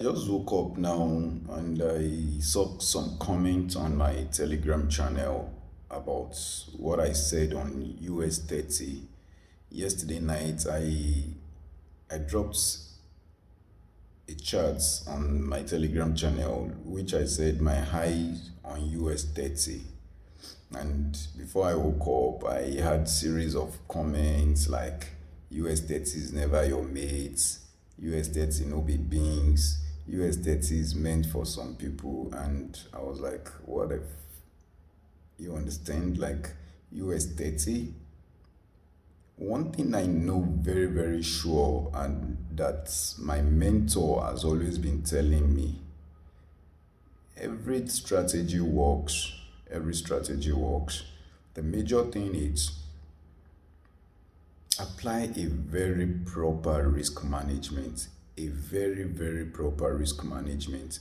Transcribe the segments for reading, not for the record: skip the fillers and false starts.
Just woke up now and I saw some comments on my Telegram channel about what I said on US30. Yesterday night, I dropped a chart on my Telegram channel which I said my high on US30. And before I woke up, I had series of comments like US30 is never your mate, US30 no be beans, US30 is meant for some people. And I was like, what if you understand? Like US30? One thing I know very, very sure, and that my mentor has always been telling me, every strategy works. Every strategy works. The major thing is apply a very proper risk management, a very, very proper risk management.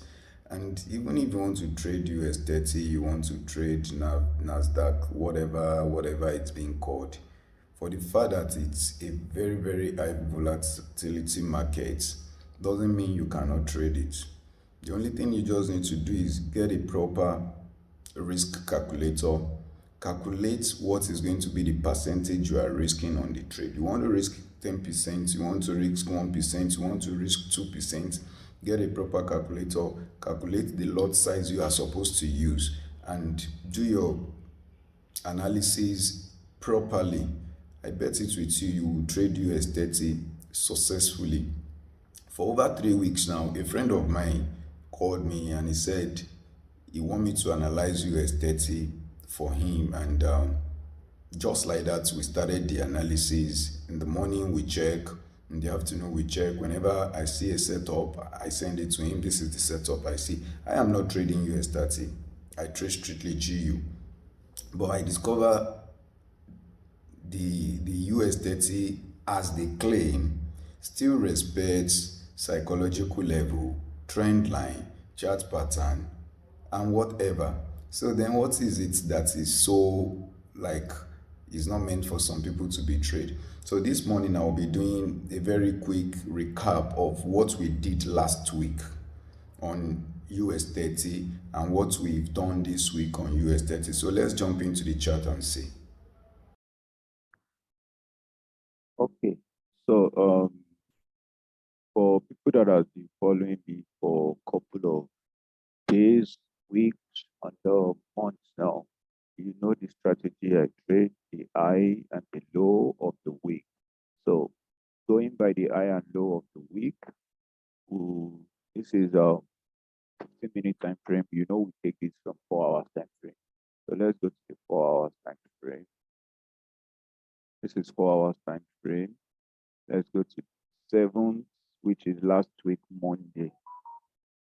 And even if you want to trade US30, you want to trade NASDAQ, whatever it's being called, for the fact that it's a very, very high volatility market, doesn't mean you cannot trade it. The only thing you just need to do is get a proper risk calculator. Calculate what is going to be the percentage you are risking on the trade. You want to risk 10%, you want to risk 1%, you want to risk 2%. Get a proper calculator, calculate the lot size you are supposed to use, and do your analysis properly. I bet it with you, you will trade US30 successfully. For over 3 weeks now, a friend of mine called me and he said he want me to analyze US30 for him. And just like that, we started the analysis. In the morning, we check. In the afternoon, we check. Whenever I see a setup, I send it to him. This is the setup I see. I am not trading US30. I trade strictly GU. But I discover the US30, as they claim, still respects psychological level, trend line, chart pattern, and whatever. So then what is it that is so, like, is not meant for some people to be trade? So this morning I will be doing a very quick recap of what we did last week on US30 and what we've done this week on US30. So let's jump into the chart and see. Okay. So, for people that have been following me for a couple of days, weeks, and months now, you know the strategy I trade, the high and the low of the week. So, going by the high and low of the week, this is a 15-minute time frame. You know, we take this from 4 hours time frame. So let's go to the 4 hours time frame. This is 4 hours time frame. Let's go to 7th, which is last week, Monday.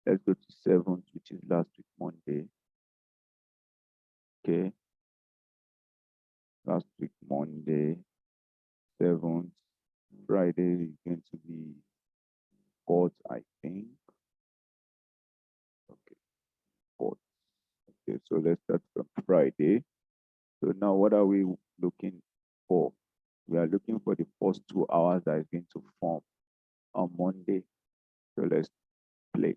Let's go to 7th, which is last week, Monday. Okay. Last week, Monday. 7th. Friday is going to be 4th, I think. Okay. 4th. Okay, so let's start from Friday. So now what are we looking for? We are looking for the first 2 hours that is going to form on Monday. So let's play.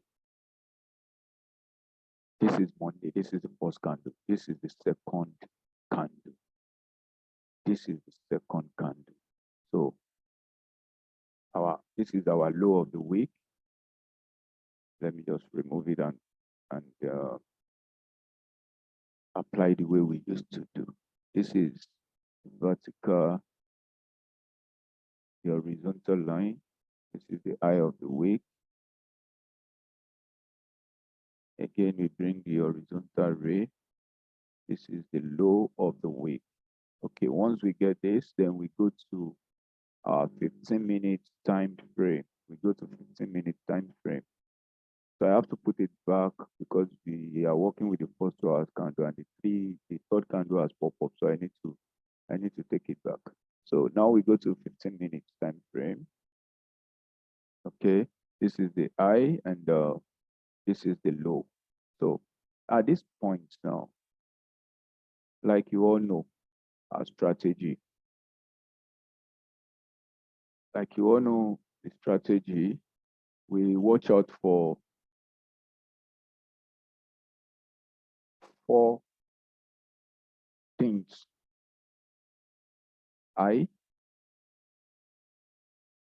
This is Monday. This is the first candle. This is the second candle. This is the second candle. So this is our low of the week. Let me just remove it and apply the way we used to do. This is vertical, the horizontal line. This is the high of the week. Again, we bring the horizontal ray. This is the low of the week. Okay, once we get this, then we go to our 15-minute time frame. We go to 15-minute time frame. So I have to put it back because we are working with the first 2 hours candle and the third candle has popped up. So I need to take it back. So now we go to 15-minute time frame. Okay, this is the high and this is the low. So at this point now, like you all know, our strategy, like you all know the strategy, we watch out for 4 things: high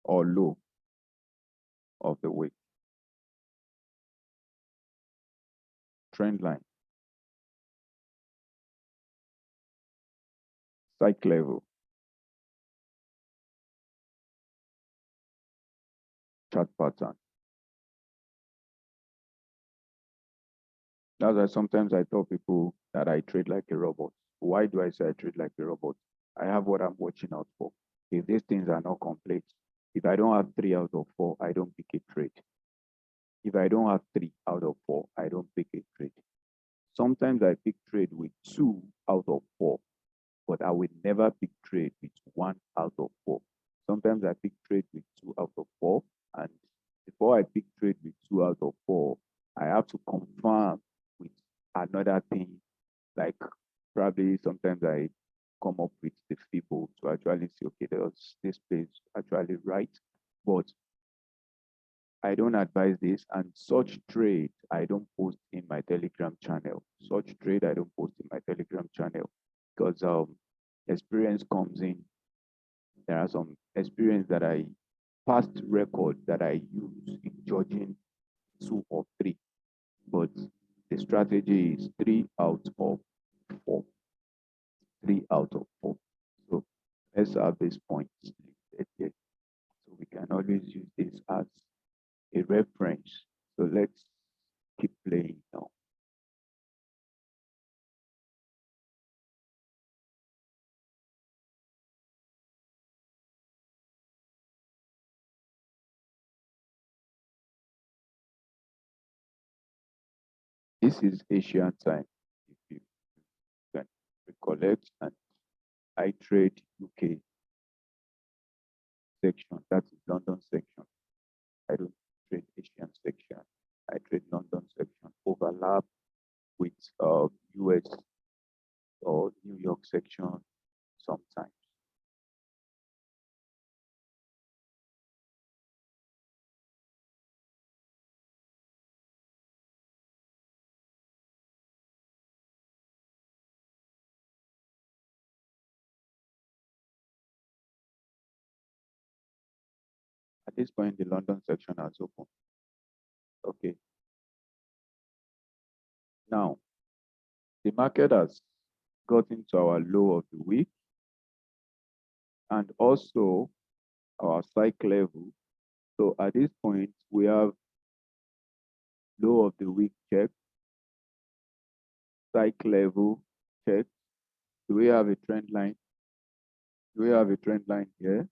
or low of the week, trend line, cycle level, chart pattern. That's why sometimes I tell people that I trade like a robot. Why do I say I trade like a robot? I have what I'm watching out for. If these things are not complete, if I don't have 3 out of 4, I don't pick a trade. If I don't have 3 out of 4, I don't pick a trade. Sometimes I pick trade with 2 out of 4, but I will never pick trade with 1 out of 4. Sometimes I pick trade with 2 out of 4, and before I pick trade with 2 out of 4, I have to confirm with another thing. Like probably sometimes I come up with the fibble to actually say, okay, this place actually right, but I don't advise this, and such trade I don't post in my Telegram channel. Such trade I don't post in my Telegram channel because experience comes in. There are some experience that I past record that I use in judging 2 or 3, but the strategy is 3 out of 4. 3 out of 4. So let's have this point listed here. So we can always use this as a reference. So let's keep playing now. This is Asian time, if you can recollect, and I trade UK section, that is London section. I don't trade Asian section. I trade London section. Overlap with US or New York section sometimes. At this point, the London section has opened. Okay. Now, the market has gotten to our low of the week and also our cycle level. So at this point, we have low of the week check, cycle level check. Do we have a trend line? Do we have a trend line here?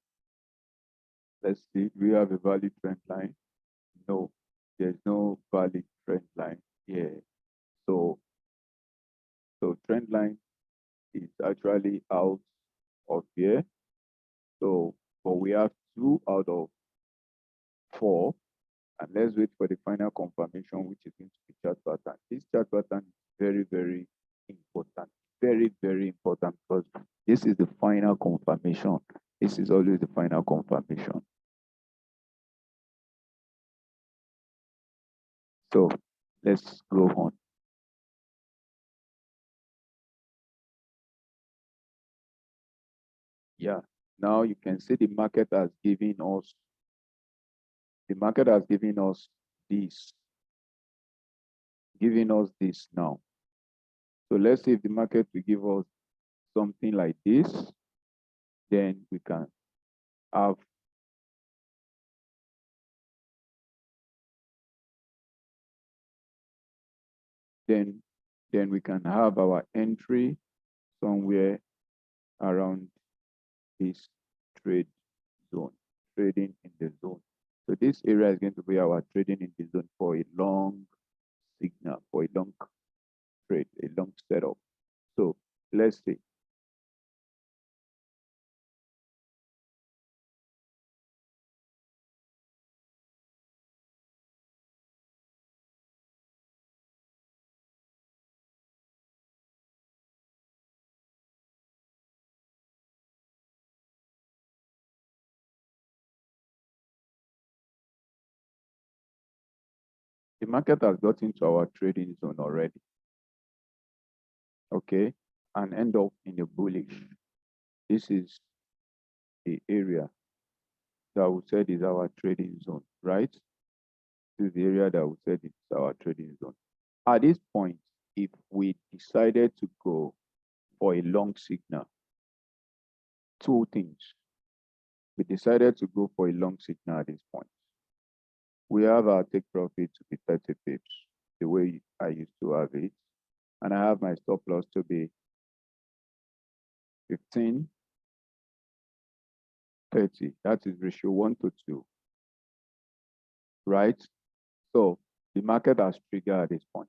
Let's see. Do we have a valid trend line? No, there's no valid trend line here. So, trend line is actually out of here. So, but we have 2 out of 4, and let's wait for the final confirmation, which is going to be chart pattern. This chart pattern is very, very important. Very, very important because this is the final confirmation. This is always the final confirmation. So let's go on. Yeah. Now you can see the market has given us this, giving us this now. So let's see if the market will give us something like this, then we can have then we can have our entry somewhere around this trade zone, trading in the zone. So this area is going to be our trading in the zone for a long signal, for a long trade, a long setup. So let's see. The market has got into our trading zone already, okay, and end up in a bullish. This is the area that we said is our trading zone, right? This is the area that we said is our trading zone. At this point, if we decided to go for a long signal, two things. We decided to go for a long signal at this point. We have our take profit to be 30 pips, the way I used to have it. And I have my stop loss to be 15, 30. That is ratio 1 to 2, right? So the market has triggered at this point.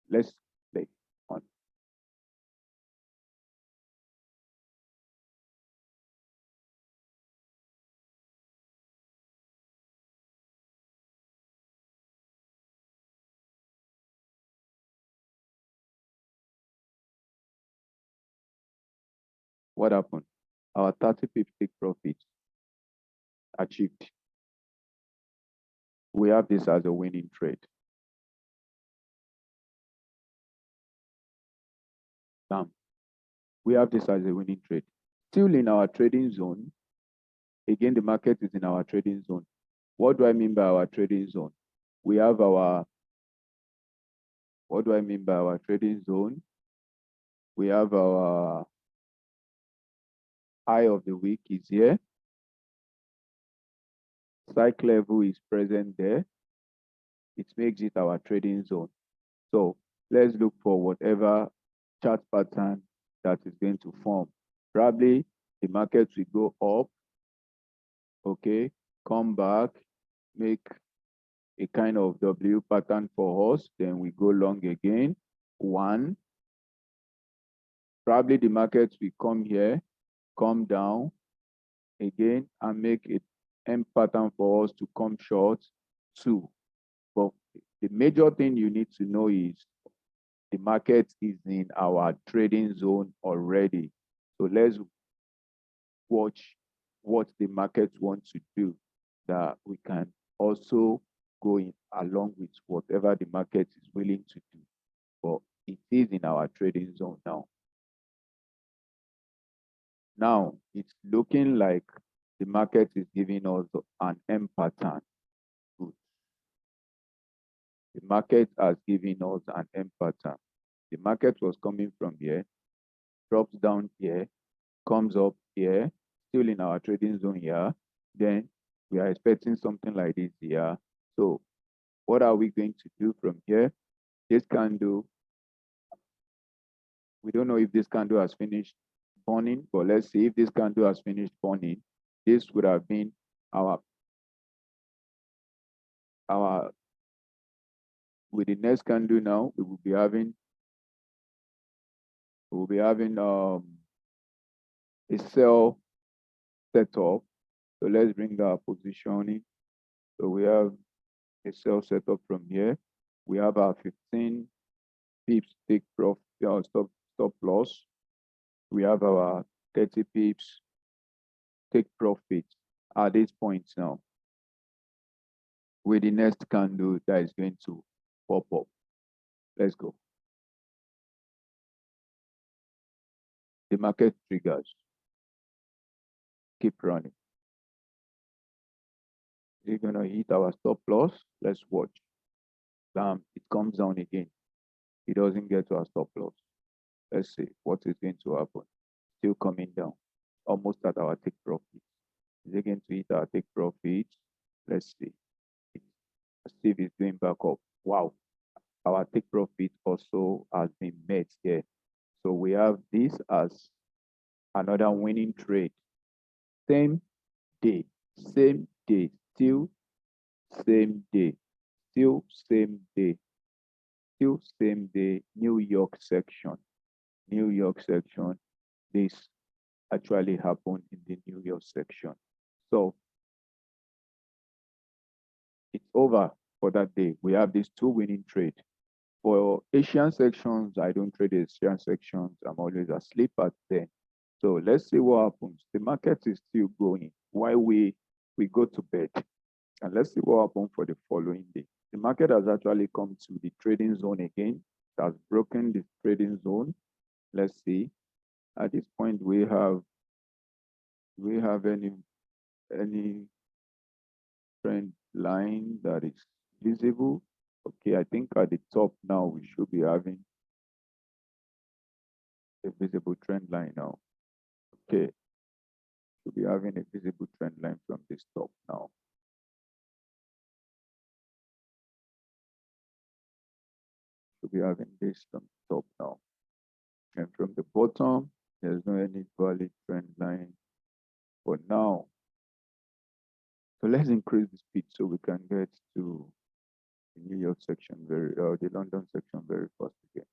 Let's play on. What happened? Our 30 pips take profit achieved. We have this as a winning trade. We have this as a winning trade. Still in our trading zone. Again, the market is in our trading zone. What do I mean by our trading zone? We have our, what do I mean by our trading zone? We have our high of the week is here. Cycle level is present there. It makes it our trading zone. So let's look for whatever chart pattern that is going to form. Probably the market will go up, okay, come back, make a kind of W pattern for us, then we go long again, one. Probably the market will come here, come down again, and make a M pattern for us to come short, two. But the major thing you need to know is the market is in our trading zone already. So let's watch what the market wants to do, that we can also go in along with whatever the market is willing to do. But it is in our trading zone now. Now it's looking like the market is giving us an M pattern. Good. The market has given us an M pattern. The market was coming from here, drops down here, comes up here, still in our trading zone here. Then we are expecting something like this here. So what are we going to do from here? This candle, we don't know if this candle has finished burning, but let's see if this candle has finished burning. This would have been our with the next candle now, we will be having a sell setup. So let's bring our positioning. So we have a sell setup from here. We have our 15 pips take profit, stop loss. We have our 30 pips take profit at this point now, with the next candle that is going to pop up. Let's go. The market triggers. Keep running. Is it gonna hit our stop loss? Let's watch. Bam, it comes down again. It doesn't get to our stop loss. Let's see what is going to happen. Still coming down, almost at our take profit. Is it going to hit our take profit? Let's see. Let's see if it's going back up. Wow, our take profit also has been met here. So we have this as another winning trade. Same day, still same day, still same day, still same day, New York section. New York section. This actually happened in the New York section. So it's over for that day. We have these two winning trades. For Asian sections, I don't trade Asian sections. I'm always asleep at 10. So let's see what happens. The market is still going while we go to bed. And let's see what happened for the following day. The market has actually come to the trading zone again. It has broken the trading zone. Let's see. At this point, we have any trend line that is visible. Okay, I think at the top now we should be having a visible trend line now. Okay, should be having a visible trend line from this top now. Should be having this from the top now. And from the bottom, there's no any valid trend line for now. So let's increase the speed so we can get to the New York section the London section very fast again.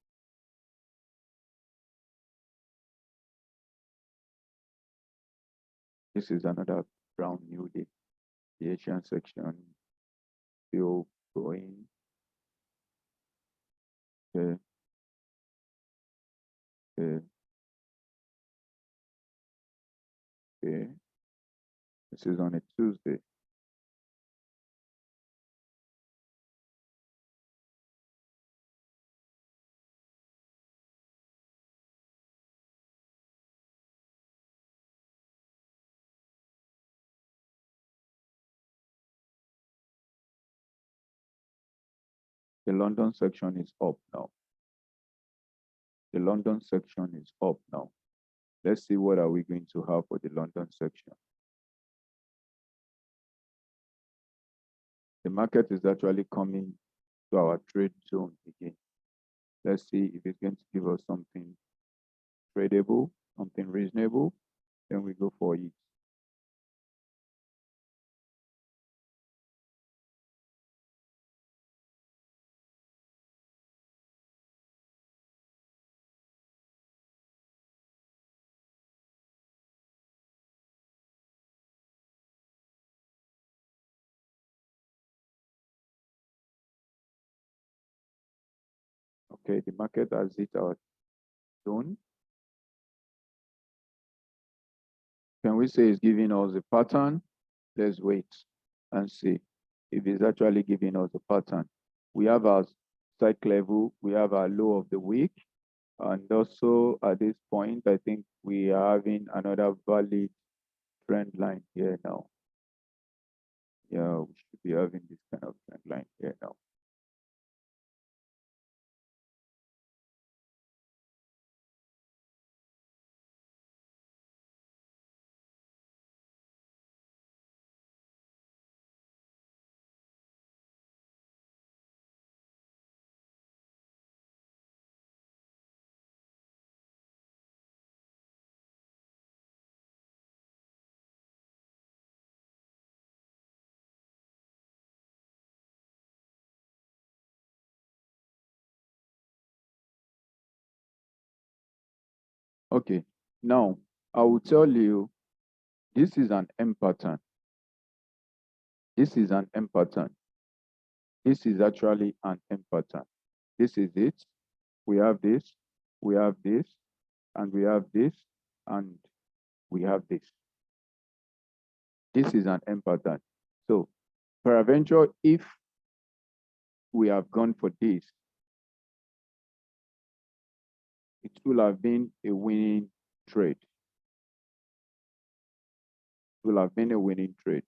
This is another brown new day. The Asian section still going. Okay. Okay. Okay. This is on a Tuesday. The London section is up now. The London section is up now. Let's see what are we going to have for the London section. The market is actually coming to our trade zone again. Let's see if it's going to give us something tradable, something reasonable, then we go for it. Okay, the market has hit our zone. Can we say it's giving us a pattern? Let's wait and see if it's actually giving us a pattern. We have our side level, we have our low of the week, and also at this point, I think we are having another valid trend line here now. Yeah, we should be having this kind of trend line here now. Okay, now I will tell you this is an M pattern. This is an M pattern. This is actually an M pattern. This is it. We have this, we have this, and we have this, and we have this. This is an M pattern. So peradventure, if we have gone for this, it will have been a winning trade. It will have been a winning trade.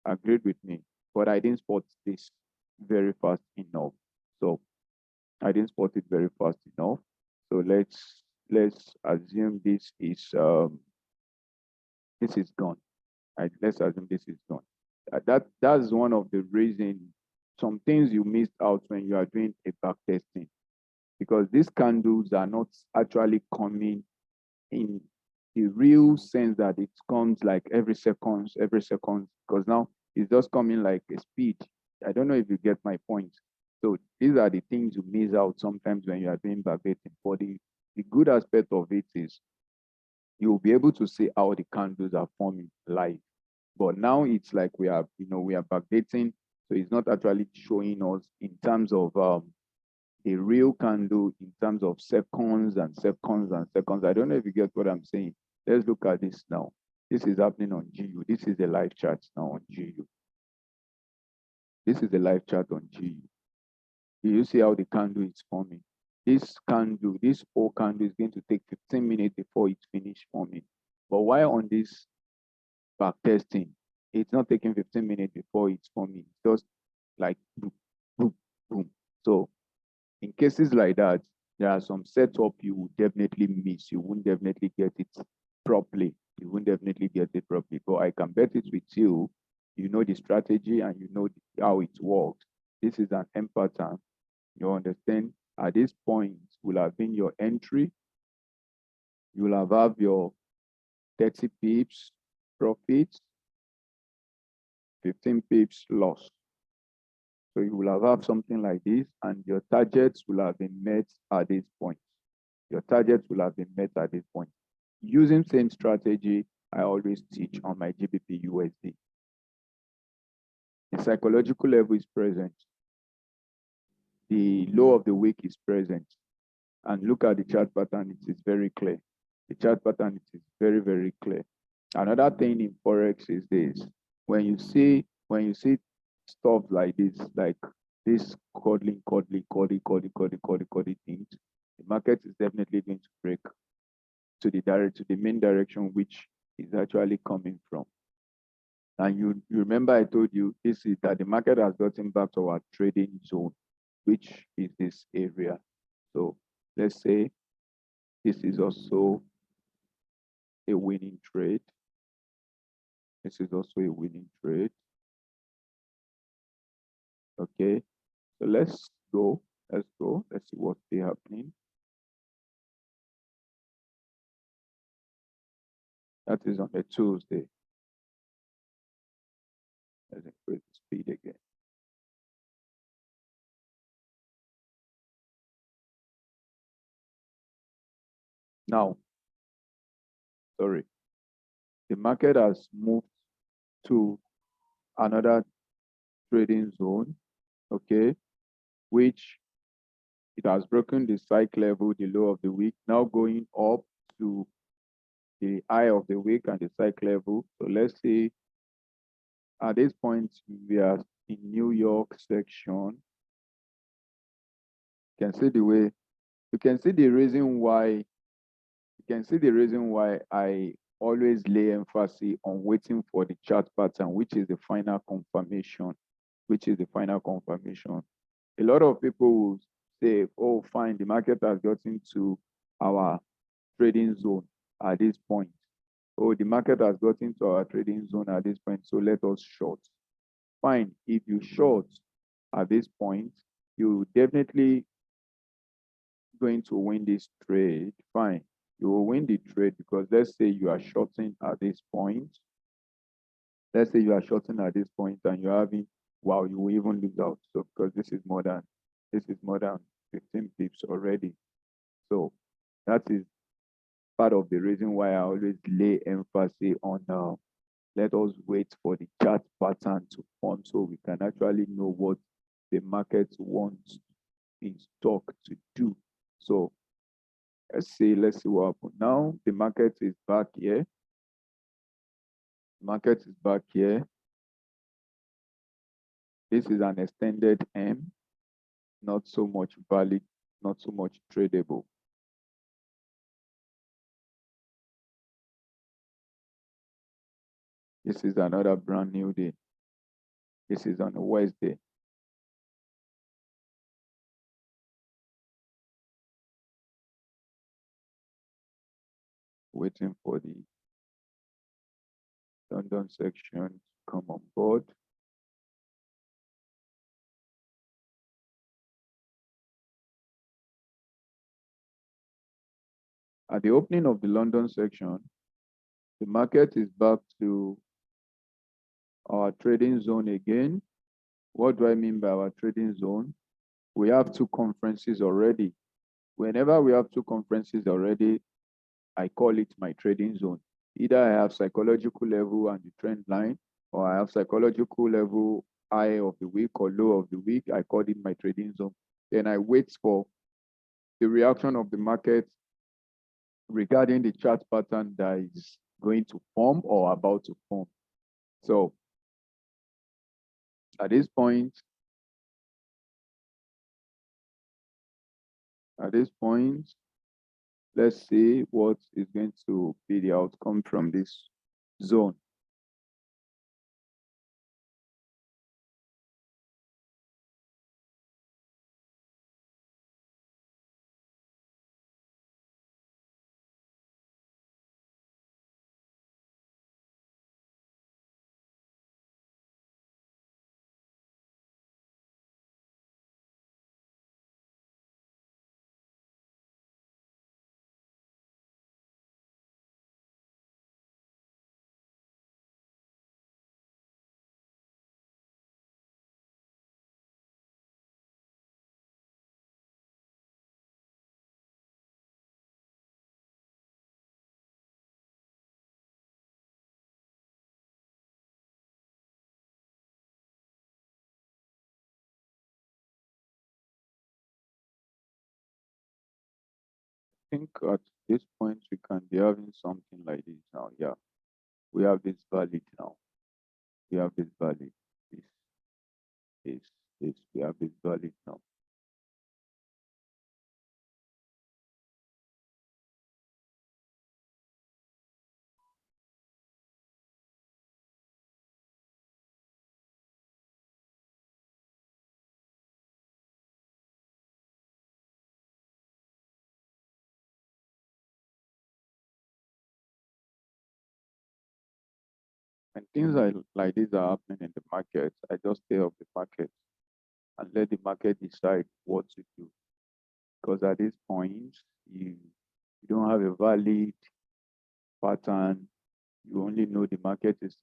Agreed with me. But I didn't spot this very fast enough. So I didn't spot it very fast enough. So let's assume this is gone. Let's assume this is gone. That's one of the reasons some things you missed out when you are doing a back testing, because these candles are not actually coming in the real sense that it comes like every second, because now it's just coming like a speed. I don't know if you get my point. So these are the things you miss out sometimes when you are doing backdating. But the good aspect of it is you'll be able to see how the candles are forming live. But now it's like we are backdating, so it's not actually showing us in terms of a real candle in terms of seconds and seconds and seconds. I don't know if you get what I'm saying. Let's look at this now. This is happening on GU. This is the live chart now on GU. This is the live chart on GU. Do you see how the candle is forming? This candle, this whole candle is going to take 15 minutes before it finishes forming. But while on this back testing, it's not taking 15 minutes before it's forming. It's just like boom, boom, boom. So in cases like that, there are some setup you will definitely miss. You won't definitely get it properly. You won't definitely get it properly. But I can bet it with you. You know the strategy and you know how it works. This is an M pattern. You understand? At this point will have been your entry. You will have your 30 pips profit, 15 pips loss. So you will have something like this, and your targets will have been met at this point. Your targets will have been met at this point. Using same strategy, I always teach on my GBP USD. The psychological level is present. The low of the week is present. And look at the chart pattern, it is very clear. The chart pattern, it is very, very clear. Another thing in Forex is this. When you see stuff like this cuddling things, the market is definitely going to break to the main direction which is actually coming from. And you remember I told you this is that the market has gotten back to our trading zone, which is this area. So let's say this is also a winning trade. This is also a winning trade. Okay, so let's go. Let's see what's happening. That is on a Tuesday. Let's increase the speed again. Now, sorry, the market has moved to another trading zone, okay, which it has broken the cycle level, the low of the week, now going up to the high of the week and the cycle level. So let's say at this point we are in New York section. You can see the way, you can see the reason why I always lay emphasis on waiting for the chart pattern, which is the final confirmation, A lot of people will say, oh, fine, the market has gotten to our trading zone at this point. Oh, the market has gotten to our trading zone at this point, so let us short. Fine, if you short at this point, you definitely going to win this trade. Fine, you will win the trade because let's say you are shorting at this point. Let's say you are shorting at this point and you're having, wow, you will even lose out. So because this is more than 15 pips already. So that is part of the reason why I always lay emphasis on let us wait for the chart pattern to form so we can actually know what the market wants in stock to do. So let's see what happened. Now the market is back here. This is an extended M, not so much valid, not so much tradable. This is another brand new day. This is on a Wednesday. Waiting for the London section to come on board. At the opening of the London section, the market is back to our trading zone again. What do I mean by our trading zone? We have two conferences already. Whenever we have two conferences already, I call it my trading zone. Either I have psychological level and the trend line, or I have psychological level high of the week or low of the week. I call it my trading zone. Then I wait for the reaction of the market regarding the chart pattern that is going to form or about to form. So At this point, at this point, let's see what is going to be the outcome from this zone. I think at this point we can be having something like this now. Yeah, we have this valid now. We have this valid. This, this, this. We have this valid now. When things like this are happening in the market, I just stay off the market and let the market decide what to do. Because at this point, you don't have a valid pattern. You only know the market is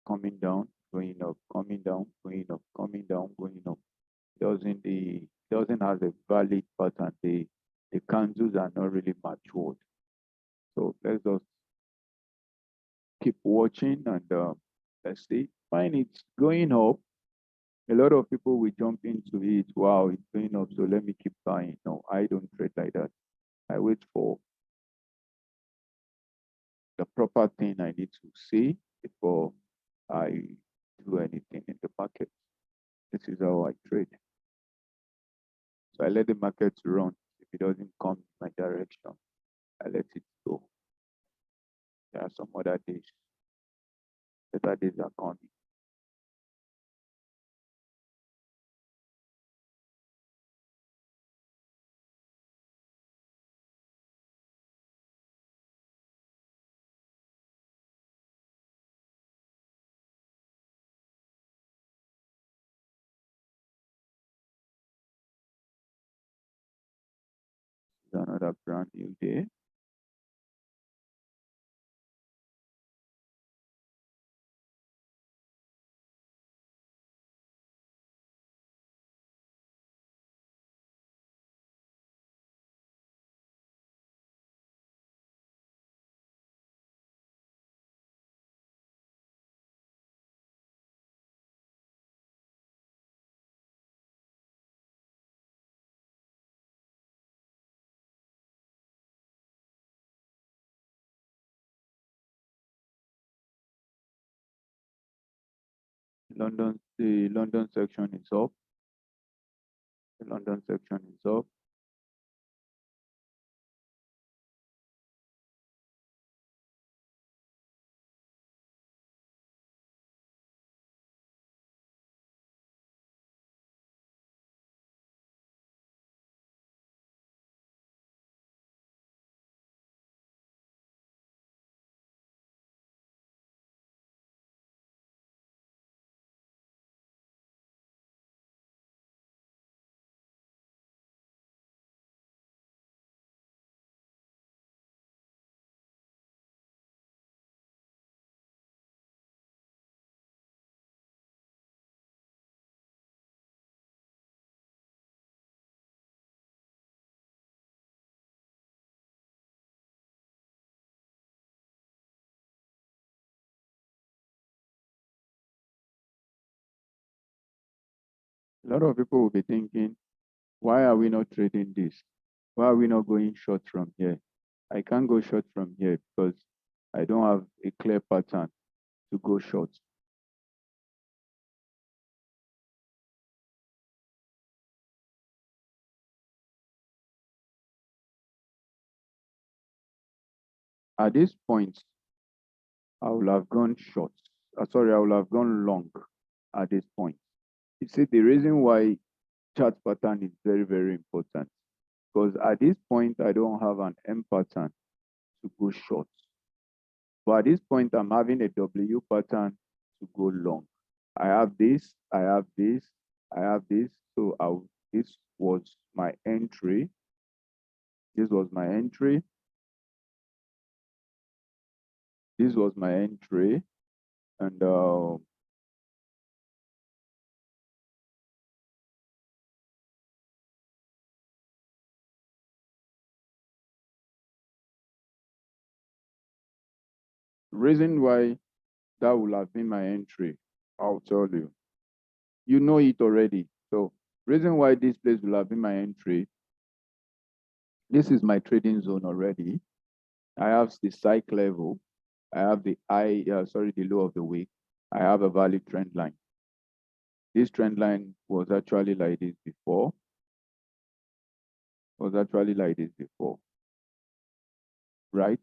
coming down, going up, coming down, going up, coming down, going up. Doesn't have a valid pattern. The candles are not really matured. So let's just keep watching and let's see. Fine, it's going up. A lot of people will jump into it. Wow, it's going up, so let me keep buying. No, I don't trade like that. I wait for the proper thing I need to see before I do anything in the market. This is how I trade. So I let the market run. If it doesn't come in my direction, I let it go. There are some other days. Better days are coming. It's another brand new day. The London section is up. The London section is up. A lot of people will be thinking, why are we not trading this? Why are we not going short from here? I can't go short from here because I don't have a clear pattern to go short. At this point, I will have gone short. Sorry, I will have gone long at this point. You see, the reason why chart pattern is very, very important, because at this point, I don't have an M pattern to go short. But at this point, I'm having a W pattern to go long. I have this, I have this, I have this. So this was my entry. This was my entry. This was my entry. And reason why that will have been my entry, I'll tell you. You know it already. So reason why this place will have been my entry, this is my trading zone already. I have the psych level. I have the the low of the week. I have a valid trend line. This trend line was actually like this before. Right?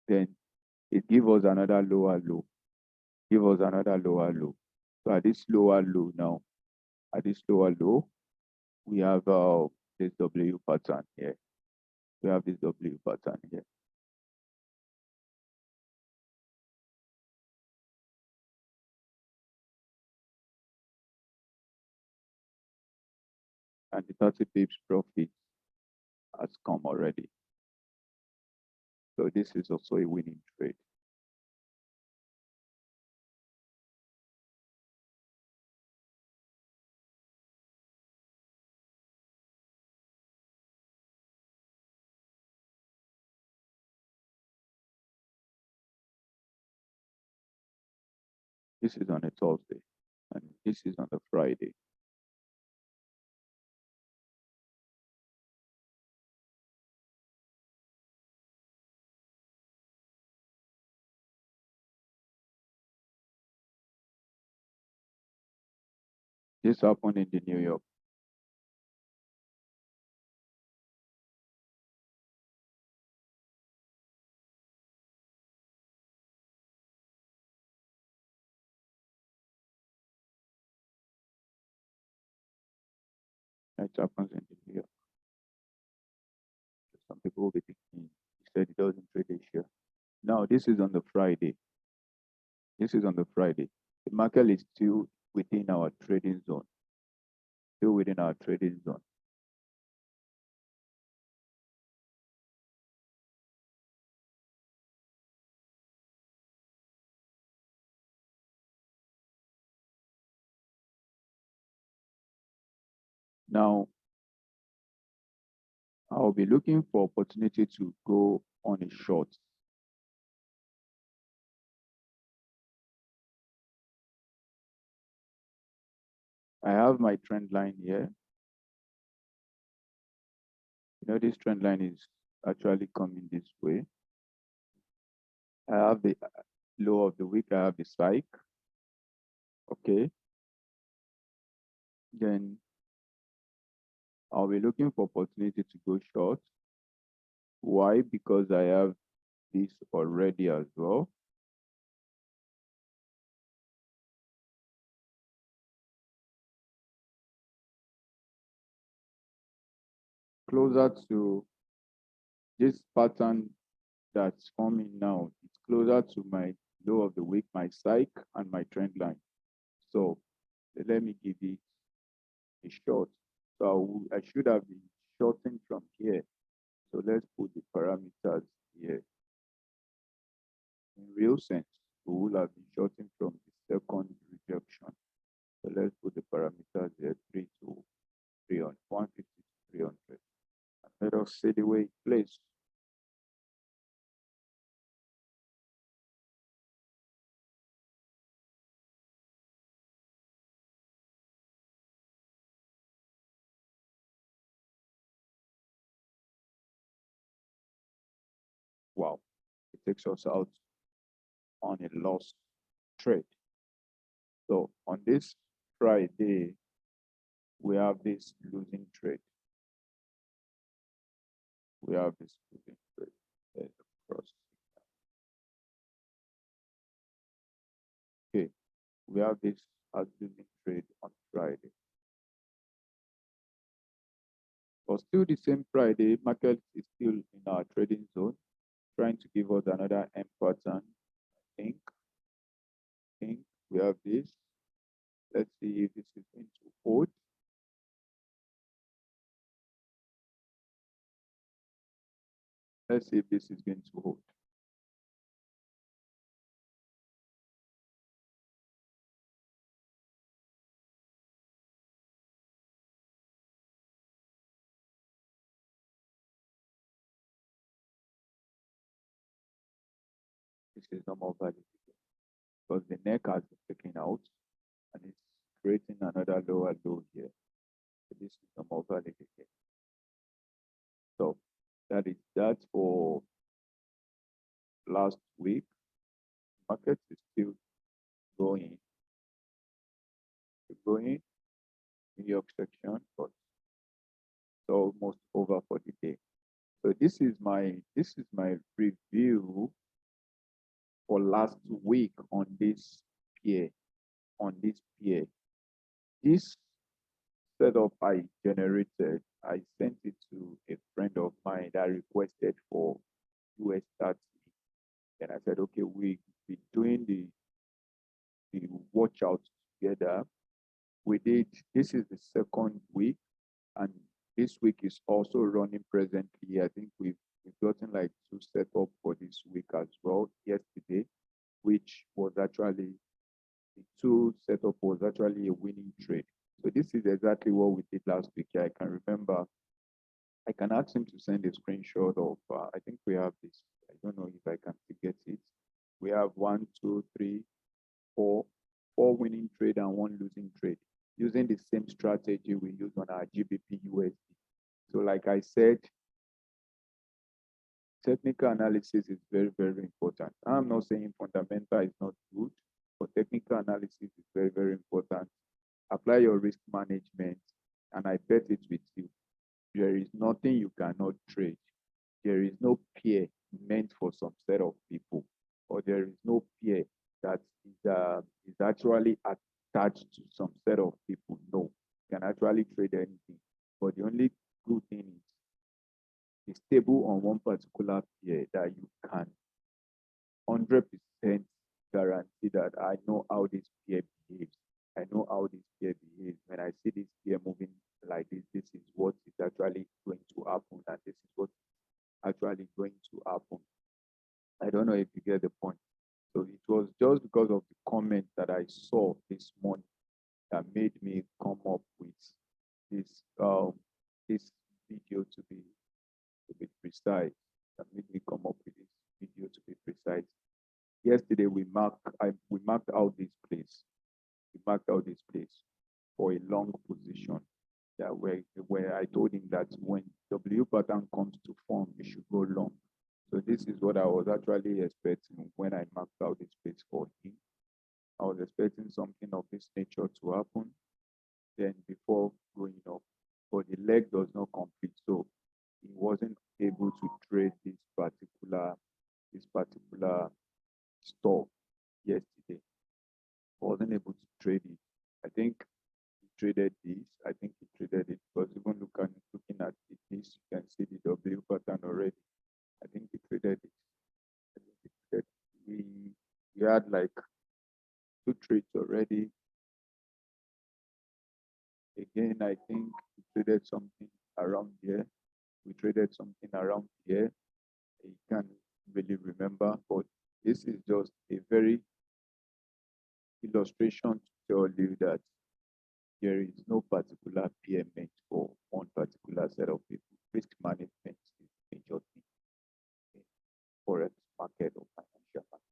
Then it gives us another lower low. Give us another lower low. So at this lower low now, at this lower low, we have this W pattern here. We have this W pattern here. And the 30 pips profit has come already. So this is also a winning trade. This is on a Thursday, and this is on a Friday. This happened in the New York. It happens in the New York. Some people will be thinking, he said he doesn't trade Asia. Now, this is on the Friday. This is on the Friday. The market is still within our trading zone. Still within our trading zone. Now, I'll be looking for opportunity to go on a short. I have my trend line here. You know, this trend line is actually coming this way. I have the low of the week, I have the spike. Okay. Then I'll be looking for opportunity to go short. Why? Because I have this already as well. Closer to this pattern that's forming now, it's closer to my low of the week, my psych, and my trend line. So let me give it a short. So I should have been shorting from here. So let's put the parameters here. In real sense, we will have been shorting from the second rejection. So let's put the parameters here, 3 to 300, 150 to 300. And let us see the way it plays. Wow, it takes us out on a loss trade. So on this Friday, we have this losing trade. We have this losing trade. There's a cross. We have this as losing trade on Friday. But still the same Friday, market is still in our trading zone, trying to give us another M pattern. I think we have this. Let's see if this is going to hold. Let's see if this is going to hold. This is normal value because the neck has been taken out and it's creating another lower low here. So this is normal value again. So that is that for last week. Market is still going, New York section, but it's almost over for the day. So this is my review for last week on this pair. This setup I generated, I sent it to a friend of mine that requested for US30. And I said, okay, we've been doing the watch out together. We did, this is the second week, and this week is also running presently. I think we've gotten like two setup for this week as well yesterday, which was actually the two setup was actually a winning trade. So this is exactly what we did last week. I can remember. I can ask him to send a screenshot of. I think we have this. I don't know if I can get it. We have one, two, three, four winning trade and one losing trade using the same strategy we use on our GBP USD. So like I said, technical analysis is very, very important. I'm not saying fundamental is not good, but technical analysis is very, very important. Apply your risk management, and I bet it with you. There is nothing you cannot trade. There is no peer meant for some set of people, or there is no peer that is actually attached to some set of people. No, you can actually trade anything. But the only good thing is be stable on one particular peer that you can 100% guarantee that I know how this peer behaves. I know how this peer behaves. When I see this peer moving like this is what is actually going to happen, and this is what is actually going to happen. I don't know if you get the point. So it was just because of the comment that I saw this morning that made me come up with this video to be precise. That made me come up with this video to be precise. Yesterday we marked out this place. We marked out this place for a long position. That where I told him that when W pattern comes to form, you should go long. So this is what I was actually expecting when I marked out this place for him. I was expecting something of this nature to happen then before going up. But the leg does not complete, so he wasn't able to trade this particular stock yesterday. Wasn't able to trade it. I think he traded this. I think he traded it because even looking at this, you can see the W pattern already. I think he traded it. I think he traded. We had like two trades already. Again, I think we traded something around here. We traded something around here. I can't really remember, but this is just a very illustration to tell you that there is no particular peer meant for one particular set of people. Risk management is a major thing in forex market or financial market.